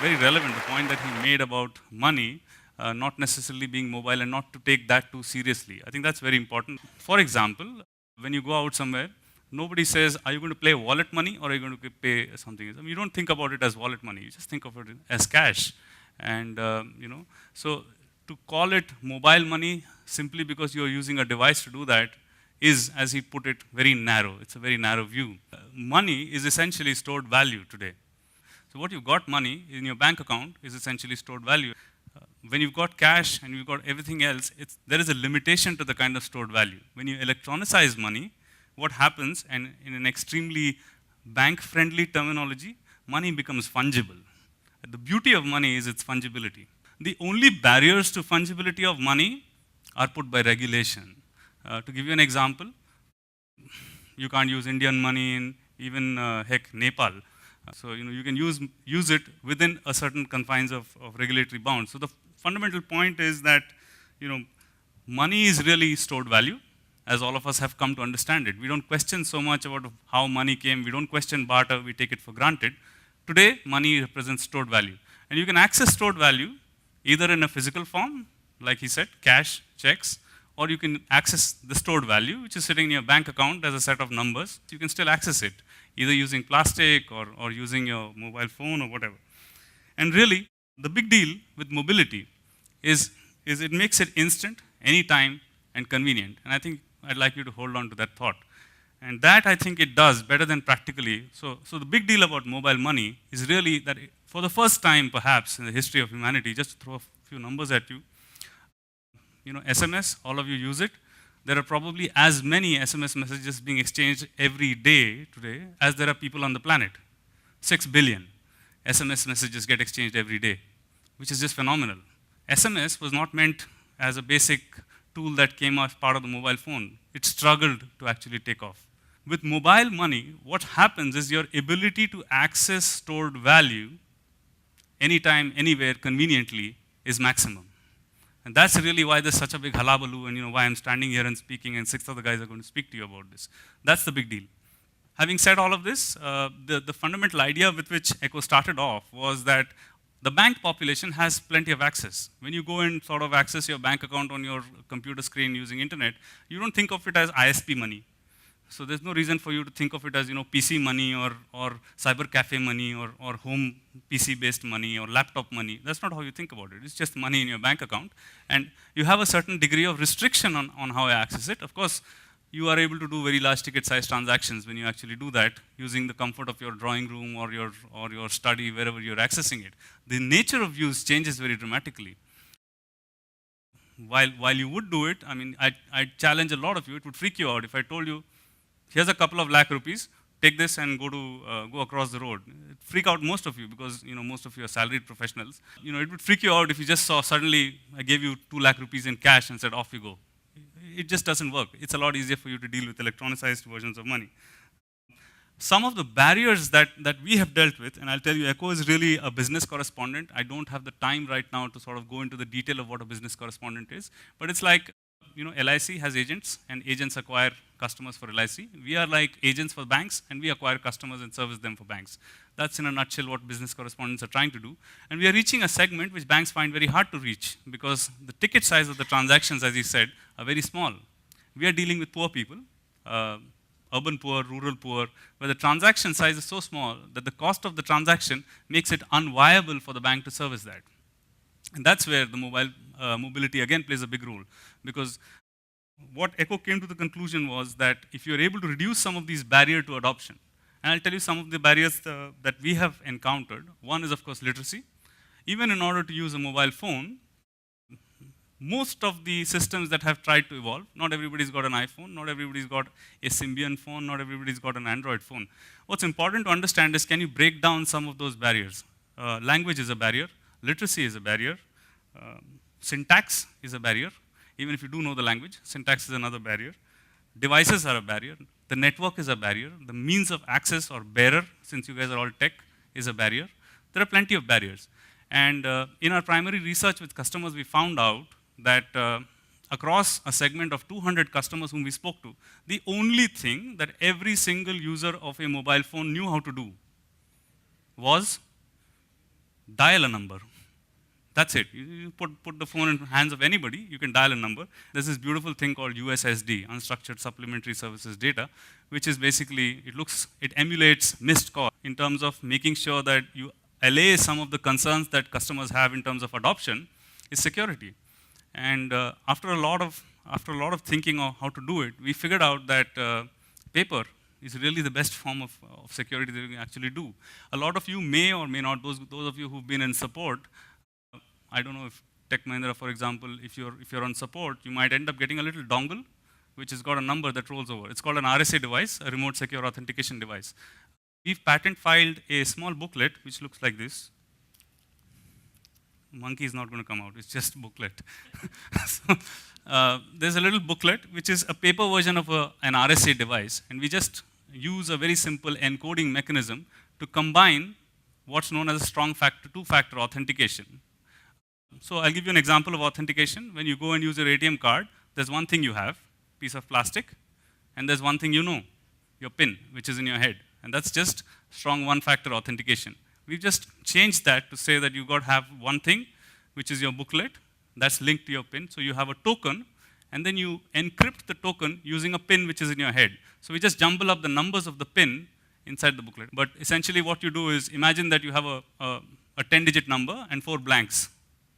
very relevant, the point that he made about money not necessarily being mobile and not to take that too seriously. I think that's very important. For example, when you go out somewhere, nobody says, are you going to play wallet money or are you going to pay something? I mean, you don't think about it as wallet money. You just think of it as cash. And, so to call it mobile money simply because you're using a device to do that is, as he put it, very narrow. It's a very narrow view. Money is essentially stored value today. So what you've got money in your bank account is essentially stored value. When you've got cash and you've got everything else, there is a limitation to the kind of stored value. When you electronicize money, what happens, and in an extremely bank-friendly terminology, money becomes fungible. The beauty of money is its fungibility. The only barriers to fungibility of money are put by regulation. To give you an example, you can't use Indian money in even, Nepal. So you can use it within a certain confines of regulatory bounds. So the fundamental point is that money is really stored value, as all of us have come to understand it. We don't question so much about how money came. We don't question barter. We take it for granted. Today, money represents stored value. And you can access stored value either in a physical form, like he said, cash, checks, or you can access the stored value, which is sitting in your bank account as a set of numbers. You can still access it, either using plastic or using your mobile phone or whatever. And really, the big deal with mobility is it makes it instant, anytime, and convenient. And I think I'd like you to hold on to that thought. And that, I think, it does better than practically. So the big deal about mobile money is really that for the first time, perhaps, in the history of humanity, just to throw a few numbers at you, SMS, all of you use it. There are probably as many SMS messages being exchanged every day today as there are people on the planet. 6 billion SMS messages get exchanged every day, which is just phenomenal. SMS was not meant as a basic tool that came as part of the mobile phone. It struggled to actually take off. With mobile money, what happens is your ability to access stored value anytime, anywhere, conveniently is maximum. And that's really why there's such a big hullabaloo and why I'm standing here and speaking and 6 other guys are going to speak to you about this. That's the big deal. Having said all of this, the fundamental idea with which Echo started off was that the bank population has plenty of access. When you go and sort of access your bank account on your computer screen using internet, you don't think of it as ISP money. So there's no reason for you to think of it as PC money or cyber cafe money or home PC-based money or laptop money. That's not how you think about it. It's just money in your bank account. And you have a certain degree of restriction on how you access it. Of course, you are able to do very large ticket size transactions when you actually do that using the comfort of your drawing room or your study, wherever you're accessing it. The nature of use changes very dramatically. While you would do it, I mean, I challenge a lot of you, it would freak you out if I told you, here's a couple of lakh rupees, take this and go across the road. It'd freak out most of you because most of you are salaried professionals. It would freak you out if you just saw suddenly I gave you 2 lakh rupees in cash and said off you go. It just doesn't work. It's a lot easier for you to deal with electronicized versions of money. Some of the barriers that we have dealt with, and I'll tell you, Echo is really a business correspondent. I don't have the time right now to sort of go into the detail of what a business correspondent is, but it's like LIC has agents, and agents acquire customers for LIC. We are like agents for banks, and we acquire customers and service them for banks. That's in a nutshell what business correspondents are trying to do. And we are reaching a segment which banks find very hard to reach because the ticket size of the transactions, as he said, are very small. We are dealing with poor people, urban poor, rural poor, where the transaction size is so small that the cost of the transaction makes it unviable for the bank to service that. And that's where the mobility again plays a big role, because what Echo came to the conclusion was that if you're able to reduce some of these barriers to adoption, and I'll tell you some of the barriers that we have encountered. One is, of course, literacy. Even in order to use a mobile phone, most of the systems that have tried to evolve, not everybody's got an iPhone, not everybody's got a Symbian phone, not everybody's got an Android phone. What's important to understand is, can you break down some of those barriers? Language is a barrier, literacy is a barrier, syntax is a barrier. Even if you do know the language, syntax is another barrier. Devices are a barrier. The network is a barrier. The means of access or bearer, since you guys are all tech, is a barrier. There are plenty of barriers. And in our primary research with customers, we found out that across a segment of 200 customers whom we spoke to, the only thing that every single user of a mobile phone knew how to do was dial a number. That's it. You put the phone in the hands of anybody, you can dial a number. There's this beautiful thing called USSD, Unstructured Supplementary Services Data, which is basically, it emulates missed call in terms of making sure that you allay some of the concerns that customers have in terms of adoption is security. And after a lot of thinking of how to do it, we figured out that paper is really the best form of security that we can actually do. A lot of you may or may not, those of you who've been in support, I don't know if Tech Mahindra, for example, if you're on support, you might end up getting a little dongle, which has got a number that rolls over. It's called an RSA device, a remote secure authentication device. We've patent filed a small booklet, which looks like this. Monkey is not going to come out, it's just booklet. So, there's a little booklet, which is a paper version of an RSA device, and we just use a very simple encoding mechanism to combine what's known as a strong two-factor authentication. So I'll give you an example of authentication. When you go and use your ATM card, there's one thing you have, piece of plastic, and there's one thing you know, your PIN, which is in your head. And that's just strong one-factor authentication. We've just changed that to say that you've got to have one thing, which is your booklet, that's linked to your PIN. So you have a token, and then you encrypt the token using a PIN which is in your head. So we just jumble up the numbers of the PIN inside the booklet. But essentially what you do is, imagine that you have a 10-digit number and 4 blanks.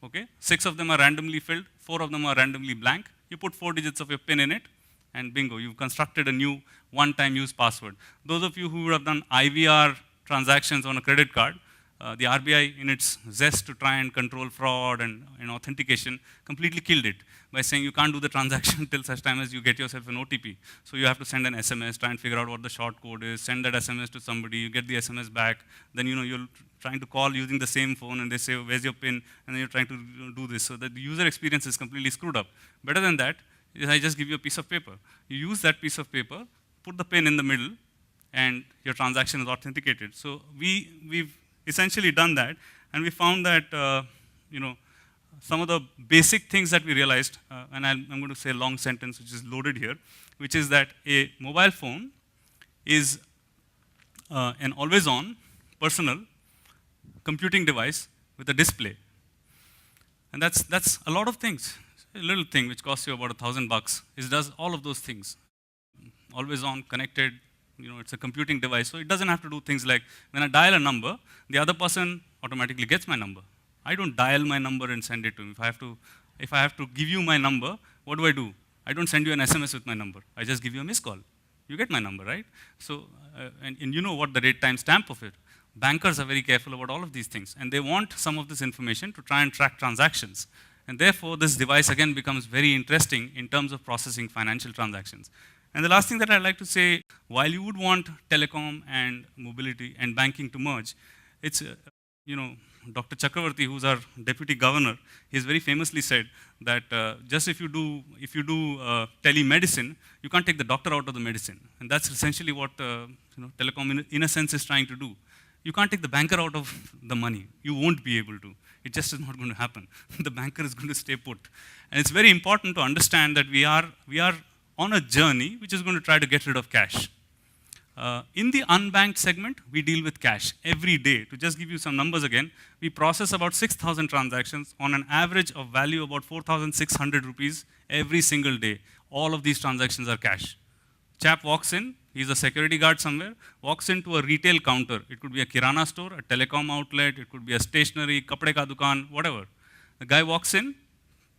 Okay? 6 of them are randomly filled, 4 of them are randomly blank. You put 4 digits of your PIN in it, and bingo, you've constructed a new one-time use password. Those of you who would have done IVR transactions on a credit card, the RBI, in its zest to try and control fraud and authentication, completely killed it by saying you can't do the transaction till such time as you get yourself an OTP. So you have to send an SMS, try and figure out what the short code is, send that SMS to somebody, you get the SMS back, then you're trying to call using the same phone and they say, where's your PIN? And then you're trying to do this. So that the user experience is completely screwed up. Better than that is I just give you a piece of paper. You use that piece of paper, put the PIN in the middle, and your transaction is authenticated. So we've essentially done that, and we found that some of the basic things that we realized, and I'm going to say a long sentence which is loaded here, which is that a mobile phone is an always-on, personal computing device with a display. And that's a lot of things. A little thing which costs you about $1,000, it does all of those things. Always on, connected, it's a computing device, so it doesn't have to do things like, when I dial a number, the other person automatically gets my number. I don't dial my number and send it to him. If I have to give you my number, what do? I don't send you an SMS with my number. I just give you a missed call. You get my number, right? So, and you know what the date time stamp of it. Bankers are very careful about all of these things, and they want some of this information to try and track transactions. And therefore, this device again becomes very interesting in terms of processing financial transactions. And the last thing that I'd like to say, while you would want telecom and mobility and banking to merge, it's, Dr. Chakravarti, who's our deputy governor, he's very famously said that just if you do telemedicine, you can't take the doctor out of the medicine. And that's essentially what telecom, in a sense, is trying to do. You can't take the banker out of the money. You won't be able to. It just is not going to happen. The banker is going to stay put. And it's very important to understand that we are on a journey which is going to try to get rid of cash. In the unbanked segment, we deal with cash every day. To just give you some numbers again, we process about 6,000 transactions on an average of value about 4,600 rupees every single day. All of these transactions are cash. Chap walks in, he's a security guard somewhere, walks into a retail counter. It could be a kirana store, a telecom outlet, it could be a stationery, kapde ka dukaan, whatever. The guy walks in,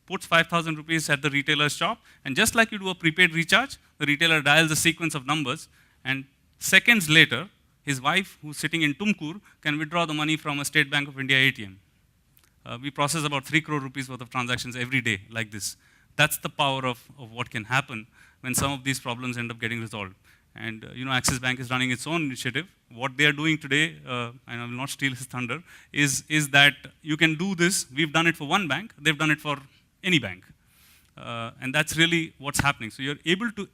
puts 5,000 rupees at the retailer's shop, and just like you do a prepaid recharge, the retailer dials a sequence of numbers, and seconds later, his wife, who's sitting in Tumkur, can withdraw the money from a State Bank of India ATM. We process about 3 crore rupees worth of transactions every day like this. That's the power of what can happen when some of these problems end up getting resolved. And Axis Bank is running its own initiative. What they are doing today, and I will not steal his thunder, is that you can do this. We've done it for one bank. They've done it for any bank. And that's really what's happening. So you're able to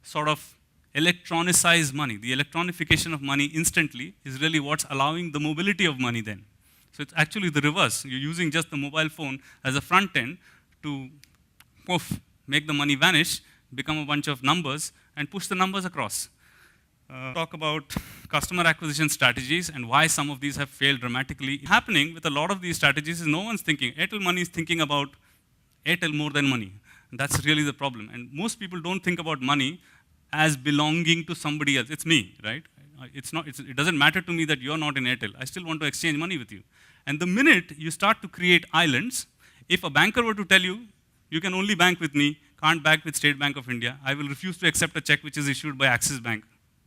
sort of electronicize money. The electronification of money instantly is really what's allowing the mobility of money then. So it's actually the reverse. You're using just the mobile phone as a front end to poof, make the money vanish, become a bunch of numbers, and push the numbers across. Talk about customer acquisition strategies and why some of these have failed dramatically. Happening with a lot of these strategies is no one's thinking. Airtel Money is thinking about Airtel more than money. And that's really the problem. And most people don't think about money as belonging to somebody else. It's me, right? It doesn't matter to me that you're not in Airtel. I still want to exchange money with you. And the minute you start to create islands, if a banker were to tell you, you can only bank with me, can't bank with State Bank of India, I will refuse to accept a check which is issued by Axis Bank.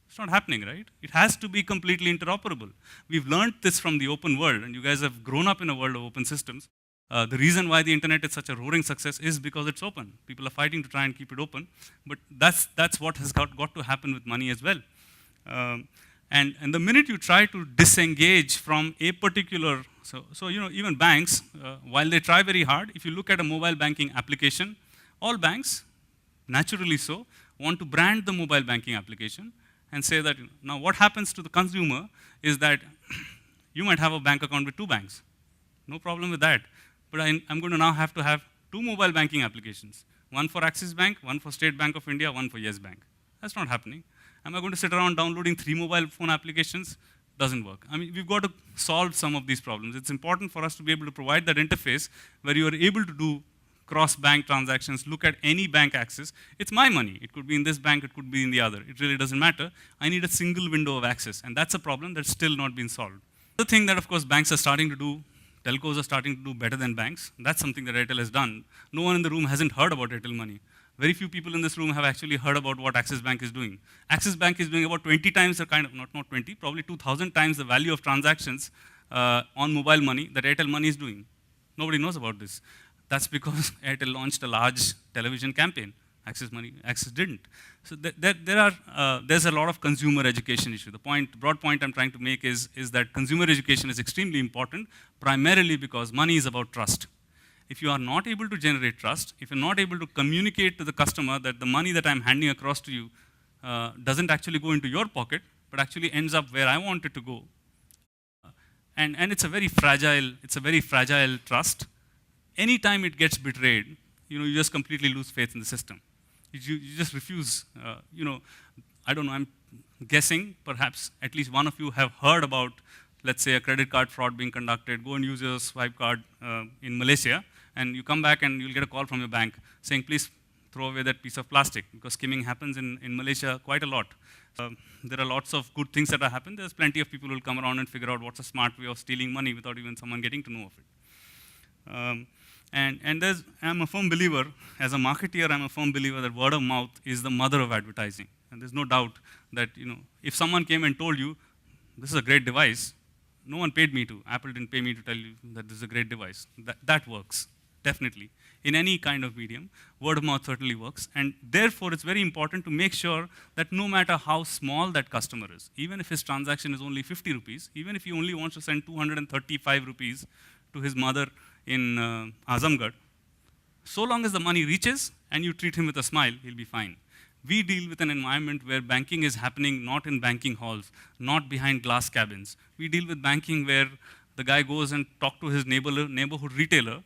It's not happening, right? It has to be completely interoperable. We've learned this from the open world, and you guys have grown up in a world of open systems. The reason why the internet is such a roaring success is because it's open. People are fighting to try and keep it open, but that's what has got to happen with money as well. And the minute you try to disengage from a particular, so you know, even banks, while they try very hard, if you look at a mobile banking application, all banks, naturally so, want to brand the mobile banking application and say that, now what happens to the consumer is that you might have a bank account with two banks. No problem with that. But I'm going to now have to have two mobile banking applications. One for Axis Bank, one for State Bank of India, one for Yes Bank. That's not happening. Am I going to sit around downloading 3 mobile phone applications? Doesn't work. I mean, we've got to solve some of these problems. It's important for us to be able to provide that interface where you are able to do cross-bank transactions, look at any bank access. It's my money. It could be in this bank, it could be in the other. It really doesn't matter. I need a single window of access, and that's a problem that's still not been solved. The thing that, of course, banks are starting to do, telcos are starting to do better than banks. That's something that Airtel has done. No one in the room hasn't heard about Airtel Money. Very few people in this room have actually heard about what Axis Bank is doing. Axis Bank is doing about 20 times the kind of, not 20, probably 2,000 times the value of transactions on mobile money that Airtel Money is doing. Nobody knows about this. That's because Airtel launched a large television campaign. Axis didn't. So there's a lot of consumer education issue. The broad point I'm trying to make is that consumer education is extremely important, primarily because money is about trust. If you are not able to generate trust, if you're not able to communicate to the customer that the money that I'm handing across to you doesn't actually go into your pocket, but actually ends up where I want it to go, and it's a very fragile trust. Anytime it gets betrayed, you just completely lose faith in the system. You just refuse. I don't know, I'm guessing perhaps at least one of you have heard about, let's say, a credit card fraud being conducted. Go and use your swipe card in Malaysia, and you come back and you'll get a call from your bank saying, please throw away that piece of plastic, because skimming happens in Malaysia quite a lot. There are lots of good things that have happened. There's plenty of people who will come around and figure out what's a smart way of stealing money without even someone getting to know of it. I'm a firm believer, as a marketeer, I'm a firm believer that word of mouth is the mother of advertising. And there's no doubt that, if someone came and told you, this is a great device, no one paid me to, Apple didn't pay me to tell you that this is a great device. That works, definitely. In any kind of medium, word of mouth certainly works. And therefore, it's very important to make sure that no matter how small that customer is, even if his transaction is only 50 rupees, even if he only wants to send 235 rupees to his mother in Azamgarh, so long as the money reaches and you treat him with a smile, he'll be fine. We deal with an environment where banking is happening not in banking halls, not behind glass cabins. We deal with banking where the guy goes and talks to his neighborhood retailer,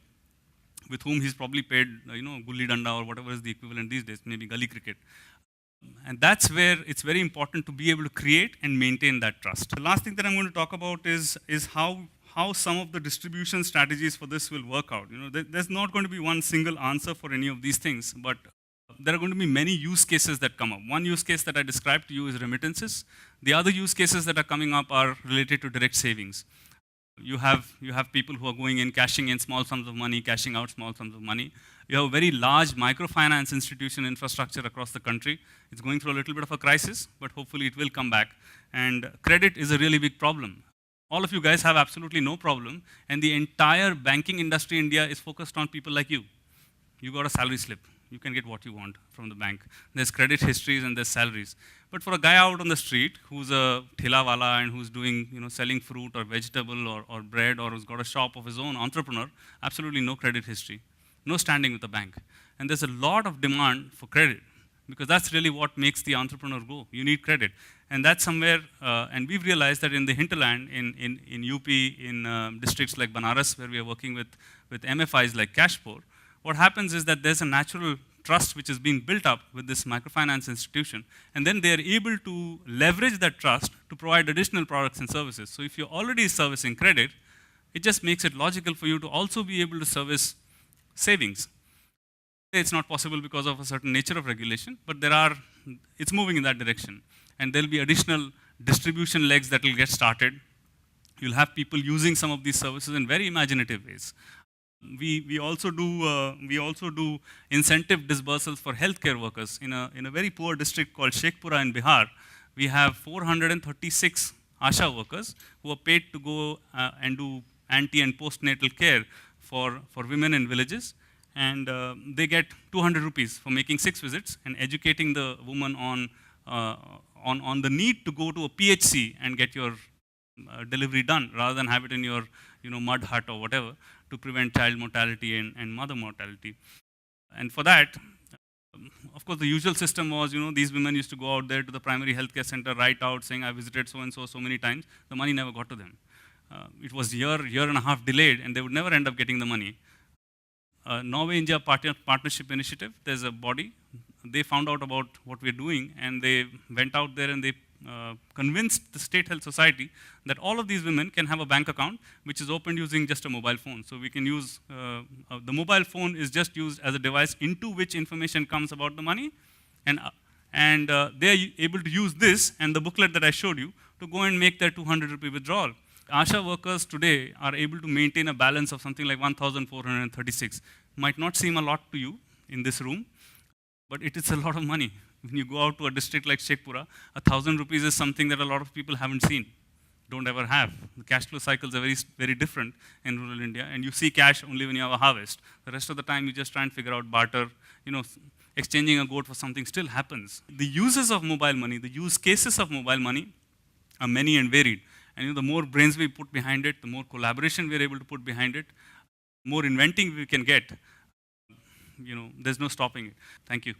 with whom he's probably paid, gulli danda or whatever is the equivalent these days, maybe gully cricket. And that's where it's very important to be able to create and maintain that trust. The last thing that I'm going to talk about is how some of the distribution strategies for this will work out. There's not going to be one single answer for any of these things, but there are going to be many use cases that come up. One use case that I described to you is remittances. The other use cases that are coming up are related to direct savings. You have people who are going in, cashing in small sums of money, cashing out small sums of money. You have a very large microfinance institution infrastructure across the country. It's going through a little bit of a crisis, but hopefully it will come back. And credit is a really big problem. All of you guys have absolutely no problem, and the entire banking industry in India is focused on people like you. You got a salary slip. You can get what you want from the bank. There's credit histories and there's salaries. But for a guy out on the street who's a thela wala and who's doing, selling fruit or vegetable or bread, or who's got a shop of his own, entrepreneur, absolutely no credit history, no standing with the bank. And there's a lot of demand for credit, because that's really what makes the entrepreneur go. You need credit. And that's somewhere, and we've realized that in the hinterland, in UP, in districts like Banaras, where we are working with MFIs like Cashport, what happens is that there's a natural trust which is being built up with this microfinance institution, and then they are able to leverage that trust to provide additional products and services. So if you're already servicing credit, it just makes it logical for you to also be able to service savings. It's not possible because of a certain nature of regulation, but it's moving in that direction. And there'll be additional distribution legs that will get started. You'll have people using some of these services in very imaginative ways. We also do incentive disbursals for healthcare workers in a very poor district called Sheikhpura in Bihar. We have 436 ASHA workers who are paid to go and do anti and postnatal care for women in villages, and they get 200 rupees for making 6 visits and educating the woman on the need to go to a PHC and get your delivery done rather than have it in your mud hut or whatever, to prevent child mortality and mother mortality. And for that, of course, the usual system was, these women used to go out there to the primary healthcare center, write out saying, I visited so-and-so so many times. The money never got to them. It was year and a half delayed, and they would never end up getting the money. Norway-India Partnership Initiative, there's a body. They found out about what we're doing, and they went out there and they convinced the State Health Society that all of these women can have a bank account which is opened using just a mobile phone. So we can use, the mobile phone is just used as a device into which information comes about the money, and they're able to use this and the booklet that I showed you to go and make their 200 rupee withdrawal. ASHA workers today are able to maintain a balance of something like 1,436. Might not seem a lot to you in this room, but it is a lot of money. When you go out to a district like Sheikhpura, 1,000 rupees is something that a lot of people haven't seen, don't ever have. The cash flow cycles are very, very different in rural India, and you see cash only when you have a harvest. The rest of the time, you just try and figure out barter. Exchanging a goat for something still happens. The uses of mobile money, the use cases of mobile money are many and varied. And the more brains we put behind it, the more collaboration we're able to put behind it, more inventing we can get. There's no stopping it. Thank you.